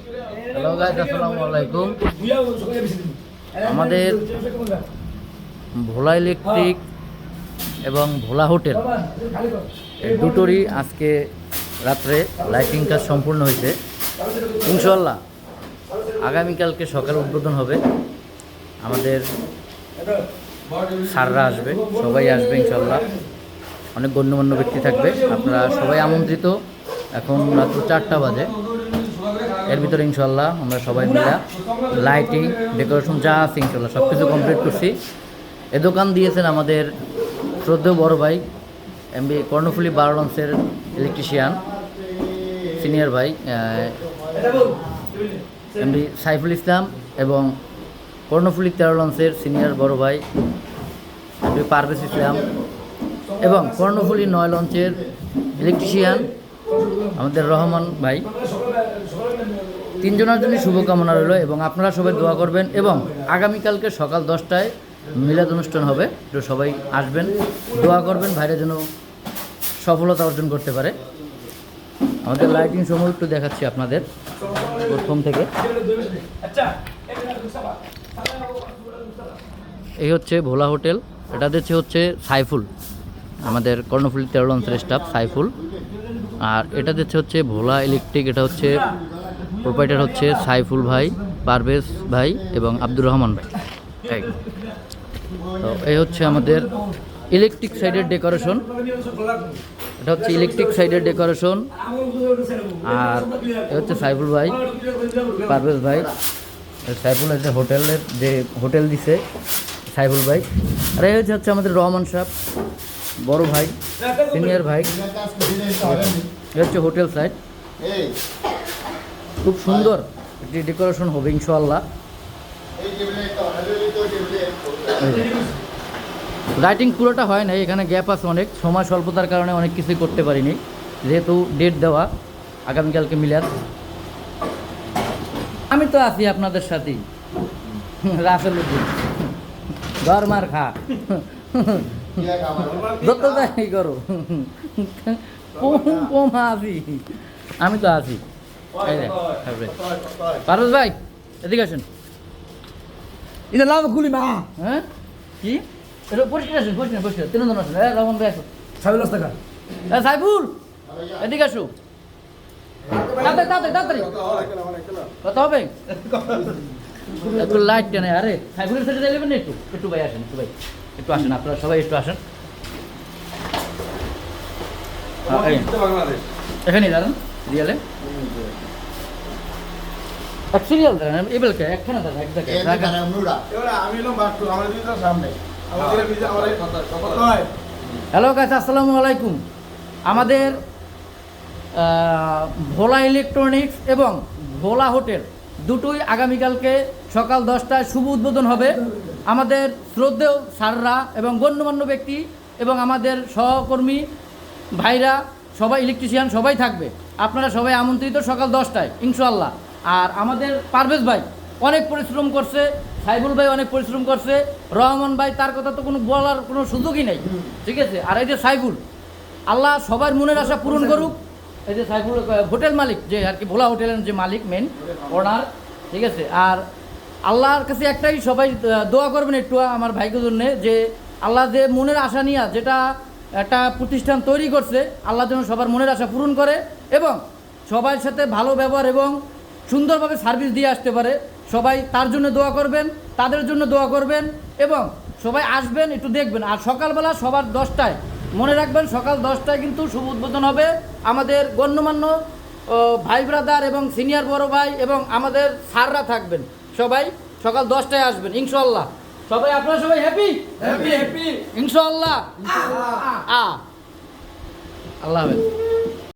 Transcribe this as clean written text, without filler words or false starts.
Hello guys, আসসালামু আলাইকুম। আমাদের ভোলা ইলেকট্রিক এবং ভোলা হোটেল দুটোরই আজকে রাত্রে লাইটিং কাজ সম্পূর্ণ হয়েছে। ইনশাআল্লাহ আগামীকালকে সকাল উদ্বোধন হবে। আমাদের স্যাররা আসবে, সবাই আসবে ইনশাআল্লাহ। অনেক গণ্যমান্য ব্যক্তি থাকবে, আপনারা সবাই আমন্ত্রিত। এখন রাত্র 4টা বাজে। এর ভিতরে ইনশাল্লাহ আমরা সবাই মিলে লাইটিং ডেকোরেশন যা আছে ইনশাল্লাহ সব কিছু কমপ্লিট করছি। এ দোকান দিয়েছেন আমাদের শ্রদ্ধেয় বড় ভাই এমবি কর্ণফুলী 12 লঞ্চের ইলেকট্রিশিয়ান সিনিয়র ভাই এমবি সাইফুল ইসলাম, এবং কর্ণফুলী 13 লঞ্চের সিনিয়র বড় ভাই এমবি পারভেজ ইসলাম, এবং কর্ণফুলী 9 লঞ্চের ইলেকট্রিশিয়ান আমাদের রহমান ভাই। তিনজনের জন্য শুভকামনা রইল, এবং আপনারা সবাই দোয়া করবেন। এবং আগামীকালকে সকাল 10টায় মিলাদ অনুষ্ঠান হবে, তো সবাই আসবেন, দোয়া করবেন ভাইরা যেন সফলতা অর্জন করতে পারে। আমাদের লাইটিং সময় একটু দেখাচ্ছি আপনাদের প্রথম থেকে। এই হচ্ছে ভোলা হোটেল, এটা হচ্ছে সাইফুল, আমাদের কর্ণফুলী 13 লঞ্চের স্টাফ সাইফুল। আর এটা হচ্ছে ভোলা ইলেকট্রিক, এটা হচ্ছে প্রোপাইটার হচ্ছে সাইফুল ভাই, পারভেজ ভাই এবং আব্দুর রহমান ভাই। তো এই হচ্ছে আমাদের ইলেকট্রিক সাইডের ডেকোরেশন, এটা হচ্ছে ইলেকট্রিক সাইডের ডেকোরেশন। আর এ হচ্ছে সাইফুল ভাই, পারভেজ ভাই। সাইফুল হচ্ছে হোটেলের যে হোটেল দিছে সাইফুল ভাই। আর এই হচ্ছে আমাদের রহমান সাহেব, বড় ভাই, সিনিয়র ভাই। এটা হচ্ছে হোটেল সাইড, খুব সুন্দর একটি ডেকোরেশন হবে ইনশাআল্লাহ। লাইটিং পুরোটা হয় না, এখানে গ্যাপ আছে অনেক, সময় স্বল্পতার কারণে অনেক কিছুই করতে পারিনি, যেহেতু ডেট দেওয়া আগামীকালকে মিলাদ। আমি তো আছি আপনাদের সাথেই, রাসেল উদ্দিন ঘর মার খা যত যাই করো, আছি, আমি তো আছি। পারভেজ ভাই এদিকে আসেন। এটা লাভ গুলি মা। হ্যাঁ কি এটা পরিষ্কার আসেন, পরিষ্কার তিনজন আসেন। রহমান ভাই আসো, সাইফুল টাকা সাইফুল এদিকে আসো, তাড়াতাড়ি কত হবে একটু লাইট টেনে। আরে সাইফুলের সাথে যাইবেন না, একটু ভাই আসেন, একটু আসেন, আপনারা সবাই একটু আসেন। এখানে দাঁড়ান, রিয়ালে এক সিরিয়াল দাঁড়ান, এবেলকে একখানে দাঁড়ান, এক জায়গায়। হ্যালো গাইস, আসসালামু আলাইকুম। আমাদের ভোলা ইলেকট্রনিক্স এবং ভোলা হোটেল দুটোই আগামীকালকে সকাল 10টায় শুভ উদ্বোধন হবে। আমাদের শ্রদ্ধেয় স্যাররা এবং গণ্যমান্য ব্যক্তি এবং আমাদের সহকর্মী ভাইরা সবাই, ইলেকট্রিশিয়ান সবাই থাকবে। আপনারা সবাই আমন্ত্রিত সকাল 10টায় ইনশাআল্লাহ। আর আমাদের পারভেজ ভাই অনেক পরিশ্রম করছে, সাইফুল ভাই অনেক পরিশ্রম করছে, রহমান ভাই তার কথা তো কোনো বলার কোনো সুযোগই নেই, ঠিক আছে। আর এই যে সাইফুল, আল্লাহ সবার মনের আশা পূরণ করুক। এই যে সাইফুল হোটেল মালিক, যে আর কি ভোলা হোটেলের যে মালিক, মেন ওনার, ঠিক আছে। আর আল্লাহর কাছে একটাই, সবাই দোয়া করবেন একটু আমার ভাইকে জন্যে, যে আল্লাহ যে মনের আশা নিয়ে যেটা একটা প্রতিষ্ঠান তৈরি করছে, আল্লাহ যেন সবার মনের আশা পূরণ করে এবং সবার সাথে ভালো ব্যবহার এবং সুন্দরভাবে সার্ভিস দিয়ে আসতে পারে। সবাই তার জন্য দোয়া করবেন, তাদের জন্য দোয়া করবেন, এবং সবাই আসবেন, একটু দেখবেন। আর সকালবেলা সবার 10টায়, মনে রাখবেন সকাল 10টায় কিন্তু শুভ উদ্বোধন হবে। আমাদের গণ্যমান্য ভাই ব্রাদার এবং সিনিয়র বড় ভাই এবং আমাদের স্যাররা থাকবেন, সবাই সকাল 10টায় আসবেন ইনশাআল্লাহ। সবাই আপনারা সবাই হ্যাপি ইনশাআল্লাহ। আল্লাহ হাফেজ।